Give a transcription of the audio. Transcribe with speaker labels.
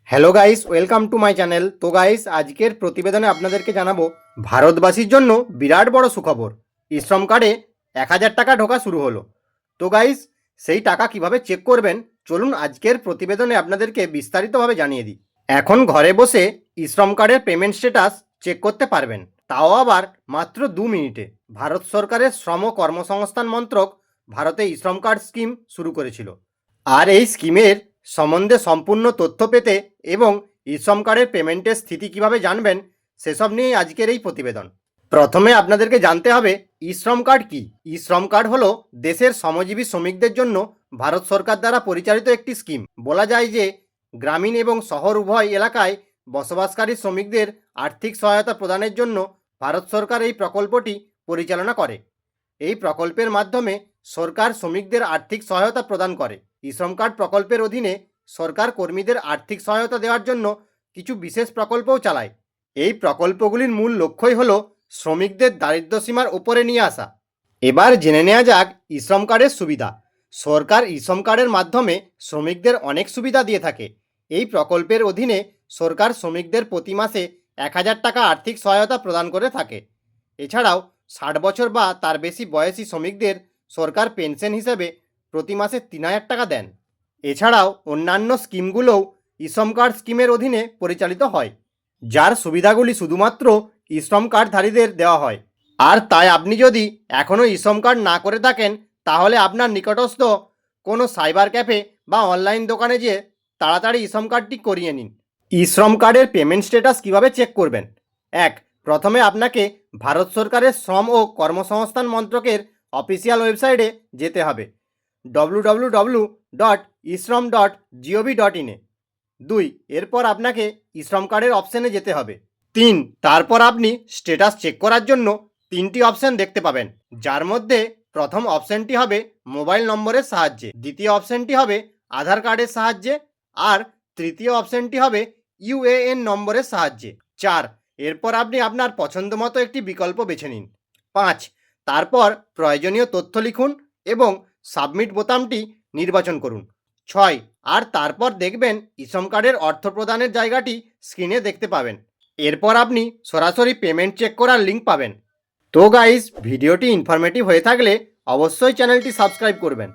Speaker 1: Hello guys, welcome to my channel. তো guys, আজকের প্রতিবেদনে আপনাদেরকে জানাবো ভারতবাসীর জন্য বিরাট বড় সুখবর। ই শ্রম কার্ডে 1,000 টাকা ঢোকা শুরু হলো। তো গাইস, সেই টাকা কিভাবে চেক করবেন চলুন আজকের প্রতিবেদনে আপনাদেরকে বিস্তারিতভাবে জানিয়ে দিই। এখন ঘরে বসে ই শ্রম কার্ডের পেমেন্ট স্ট্যাটাস চেক করতে পারবেন, তাও আবার মাত্র 2 মিনিটে। ভারত সরকারের শ্রম ও কর্মসংস্থান মন্ত্রক ভারতে ই শ্রম কার্ড স্কিম শুরু করেছিল। আর এই স্কিমের সম্বন্ধে সম্পূর্ণ তথ্য পেতে এবং ই শ্রম কার্ডের পেমেন্টের স্থিতি কিভাবে জানবেন সেসব নিয়েই আজকের এই প্রতিবেদন। প্রথমে আপনাদেরকে জানতে হবে ই শ্রম কার্ড কি। ই শ্রম কার্ড হলো দেশের শ্রমজীবী শ্রমিকদের জন্য ভারত সরকার দ্বারা পরিচালিত একটি স্কিম। বলা যায় যে গ্রামীণ এবং শহর উভয় এলাকায় বসবাসকারী শ্রমিকদের আর্থিক সহায়তা প্রদানের জন্য ভারত সরকার এই প্রকল্পটি পরিচালনা করে। এই প্রকল্পের মাধ্যমে সরকার শ্রমিকদের আর্থিক সহায়তা প্রদান করে। ই শ্রম কার্ড প্রকল্পের অধীনে সরকার কর্মীদের আর্থিক সহায়তা দেওয়ার জন্য কিছু বিশেষ প্রকল্পও চালায়। এই প্রকল্পগুলির মূল লক্ষ্যই হল শ্রমিকদের দারিদ্র্যসীমার উপরে নিয়ে আসা। এবার জেনে নেওয়া যাক ই শ্রম কার্ডের সুবিধা। সরকার ই শ্রম কার্ডের মাধ্যমে শ্রমিকদের অনেক সুবিধা দিয়ে থাকে। এই প্রকল্পের অধীনে সরকার শ্রমিকদের প্রতি মাসে 1,000 টাকা আর্থিক সহায়তা প্রদান করে থাকে। এছাড়াও 60 বছর বা তার বেশি বয়সী শ্রমিকদের সরকার পেনশন হিসেবে প্রতি মাসে 3,000 টাকা দেন। এছাড়াও অন্যান্য স্কিমগুলোও ই শ্রম কার্ড স্কিমের অধীনে পরিচালিত হয়, যার সুবিধাগুলি শুধুমাত্র ই শ্রম কার্ডধারীদের দেওয়া হয়। আর তাই আপনি যদি এখনও ই শ্রম কার্ড না করে থাকেন, তাহলে আপনার নিকটস্থ কোনো সাইবার ক্যাফে বা অনলাইন দোকানে যেয়ে তাড়াতাড়ি ই শ্রম কার্ডটি করিয়ে নিন। ই শ্রম কার্ডের পেমেন্ট স্ট্যাটাস কীভাবে চেক করবেন? এক, প্রথমে আপনাকে ভারত সরকারের শ্রম ও কর্মসংস্থান মন্ত্রকের অফিসিয়াল ওয়েবসাইটে যেতে হবে www.ishram.gov.in-এ। 2, এরপর আপনাকে ই শ্রম কার্ডের অপশানে যেতে হবে। 3, তারপর আপনি স্ট্যাটাস চেক করার জন্য 3টি অপশান দেখতে পাবেন, যার মধ্যে প্রথম অপশানটি হবে মোবাইল নম্বরের সাহায্যে, দ্বিতীয় অপশানটি হবে আধার কার্ডের সাহায্যে, আর তৃতীয় অপশানটি হবে ইউএএন নম্বরের সাহায্যে। 4, এরপর আপনি আপনার পছন্দ মতো একটি বিকল্প বেছে নিন। 5, তারপর প্রয়োজনীয় তথ্য লিখুন এবং সাবমিট বোতামটি নির্বাচন করুন। 6, আর তারপর দেখবেন ই শ্রম কার্ডের অর্থ প্রদানের জায়গাটি স্ক্রিনে দেখতে পাবেন। এরপর আপনি সরাসরি পেমেন্ট চেক করার লিঙ্ক পাবেন। তো গাইস, ভিডিওটি ইনফরমেটিভ হয়ে থাকলে অবশ্যই চ্যানেলটি সাবস্ক্রাইব করবেন।